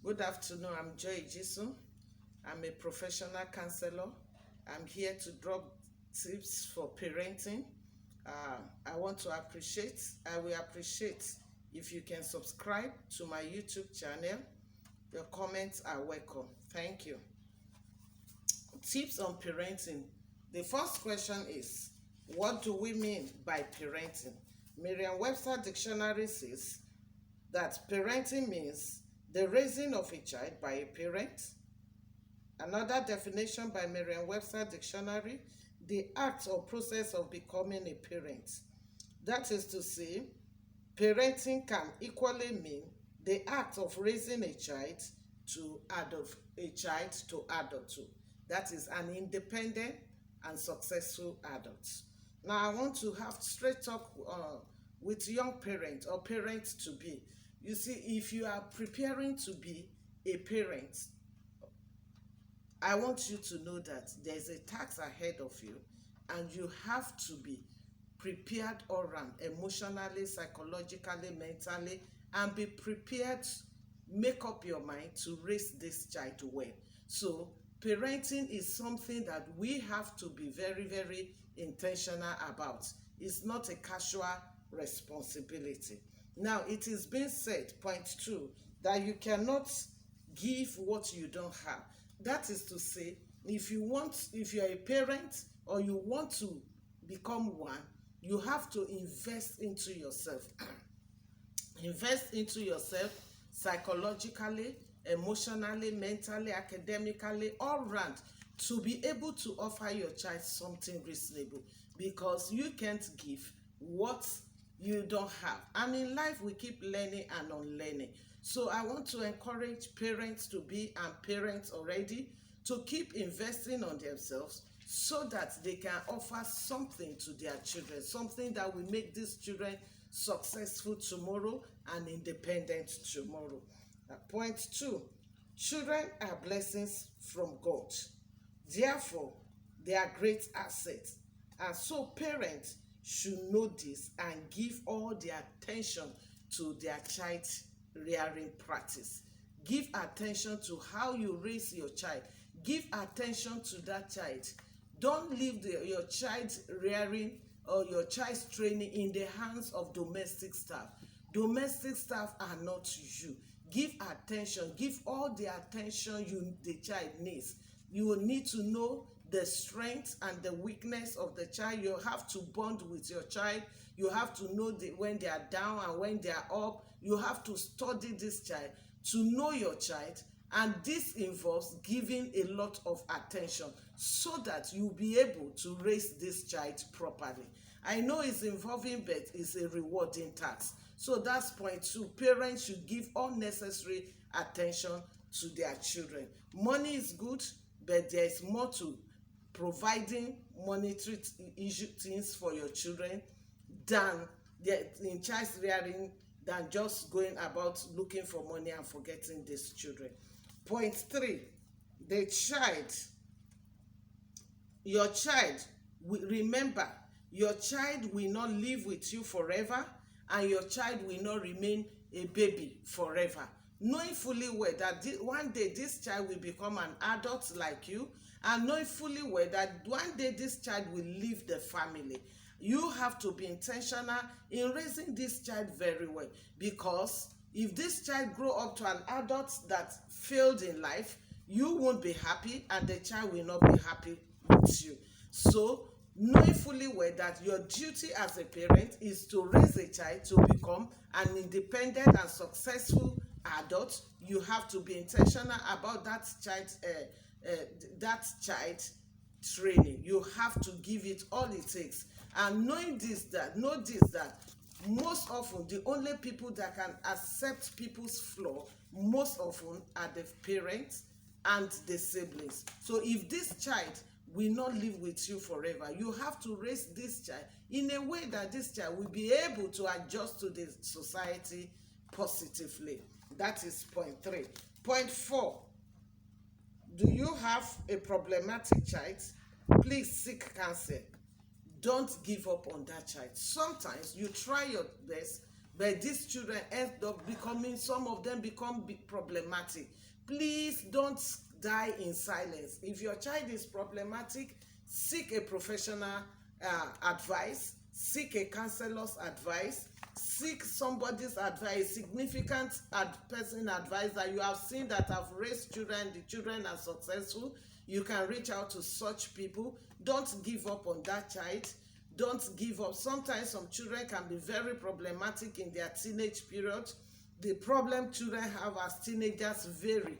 Good afternoon. I'm Joy Jisu. I'm a professional counselor. I'm here to drop tips for parenting. I want to appreciate, I will appreciate if you can subscribe to my YouTube channel. Your comments are welcome. Thank you. Tips on parenting. The first question is, what do we mean by parenting? Merriam-Webster dictionary says that parenting means the raising of a child by a parent. Another definition by Merriam-Webster dictionary, the act or process of becoming a parent. That is to say, parenting can equally mean the act of raising a child to adulthood. That is an independent and successful adult. Now, I want to have straight talk with young parents or parents to be. You see, if you are preparing to be a parent, I want you to know that there's a task ahead of you, and you have to be prepared all around, emotionally, psychologically, mentally, and be prepared, make up your mind to raise this child well. So parenting is something that we have to be very, very intentional about. It's not a casual responsibility. Now, it is being said, point two, that you cannot give what you don't have. That is to say, if you're a parent or you want to become one, you have to invest into yourself. Invest into yourself psychologically, emotionally, mentally, academically, all round, to be able to offer your child something reasonable, because you can't give what you don't have. And in life, we keep learning and unlearning. So I want to encourage parents to be, and parents already, to keep investing on themselves so that they can offer something to their children, something that will make these children successful tomorrow and independent tomorrow. Point two, children are blessings from God. Therefore, they are great assets. And so parents should know this and give all their attention to their child rearing practice. Give attention to how you raise your child. Give attention to that child. Don't leave your child rearing or your child's training in the hands of domestic staff. Domestic staff are not you. Give attention. Give all the attention the child needs. You will need to know the strength and the weakness of the child. You have to bond with your child. You have to know when they are down and when they are up. You have to study this child to know your child, and this involves giving a lot of attention so that you'll be able to raise this child properly. I know it's involving, but it's a rewarding task. So that's point two. Parents should give all necessary attention to their children. Money is good, but there is more to providing monetary things for your children than in child rearing, than just going about looking for money and forgetting these children. Point three, your child, remember, your child will not live with you forever, and your child will not remain a baby forever. Knowing fully well that one day this child will become an adult like you, and knowing fully well that one day this child will leave the family. You have to be intentional in raising this child very well, because if this child grow up to an adult that failed in life, you won't be happy, and the child will not be happy with you. So knowing fully well that your duty as a parent is to raise a child to become an independent and successful adult, you have to be intentional about that child training. You have to give it all it takes. And know this that most often the only people that can accept people's flaw most often are the parents and the siblings. So if this child will not live with you forever, you have to raise this child in a way that this child will be able to adjust to the society positively. That is point three. Point four, do you have a problematic child? Please seek counsel. Don't give up on that child. Sometimes you try your best, but these children end up becoming, some of them become problematic. Please don't die in silence. If your child is problematic, seek a professional advice, seek a counselor's advice, seek somebody's advice, significant person advice that you have seen that have raised children, the children are successful. You can reach out to such people. Don't give up on that child. Don't give up. Sometimes some children can be very problematic in their teenage period. The problem children have as teenagers vary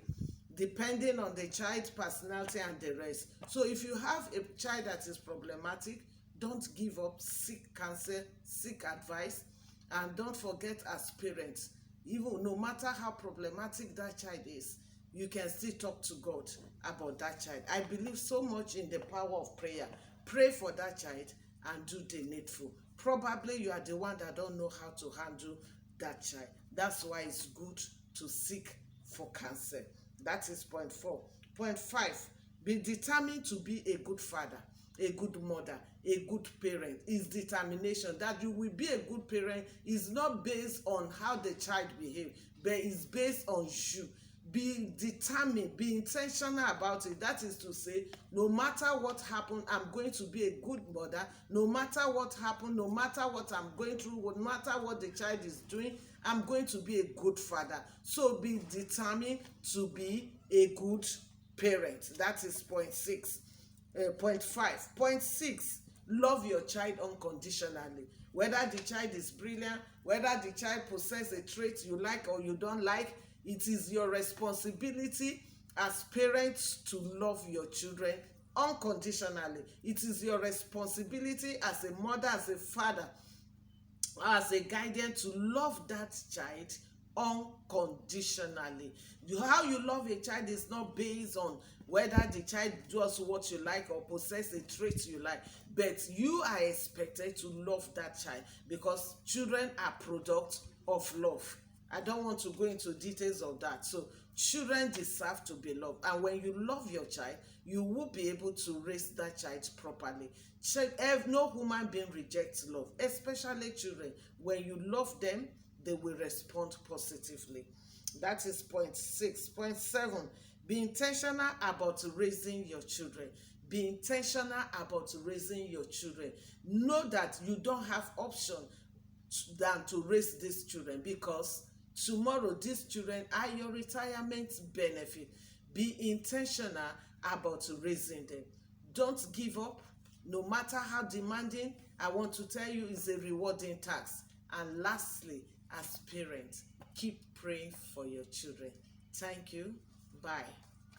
depending on the child's personality and the rest. So if you have a child that is problematic, don't give up. Seek counsel, seek advice, and don't forget, as parents, even no matter how problematic that child is, you can still talk to God about that child. I believe so much in the power of prayer. Pray for that child and do the needful. Probably you are the one that don't know how to handle that child. That's why it's good to seek for counsel. That is point 4. Point 5, be determined to be a good father, a good mother, a good parent. Is determination that you will be a good parent is not based on how the child behaves, but is based on you. Be determined, be intentional about it. That is to say, no matter what happened, I'm going to be a good mother. No matter what happened, no matter what I'm going through, no matter what the child is doing, I'm going to be a good father. So be determined to be a good parent. That is point 6. Point 5. Point 6, love your child unconditionally. Whether the child is brilliant, whether the child possesses a trait you like or you don't like, it is your responsibility as parents to love your children unconditionally. It is your responsibility as a mother, as a father, as a guardian, to love that child unconditionally. How you love a child is not based on whether the child does what you like or possess a trait you like, but you are expected to love that child because children are products of love. I don't want to go into details of that. So children deserve to be loved, and when you love your child, you will be able to raise that child properly. No human being rejects love, especially children. When you love them, they will respond positively. That is point 6. Point 7, be intentional about raising your children. Be intentional about raising your children. Know that you don't have option than to raise these children, because tomorrow these children are your retirement benefit. Be intentional about raising them. Don't give up. No matter how demanding, I want to tell you, it's a rewarding task. And lastly, as parents, keep praying for your children. Thank you. Bye.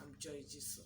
I'm Joy Jiso.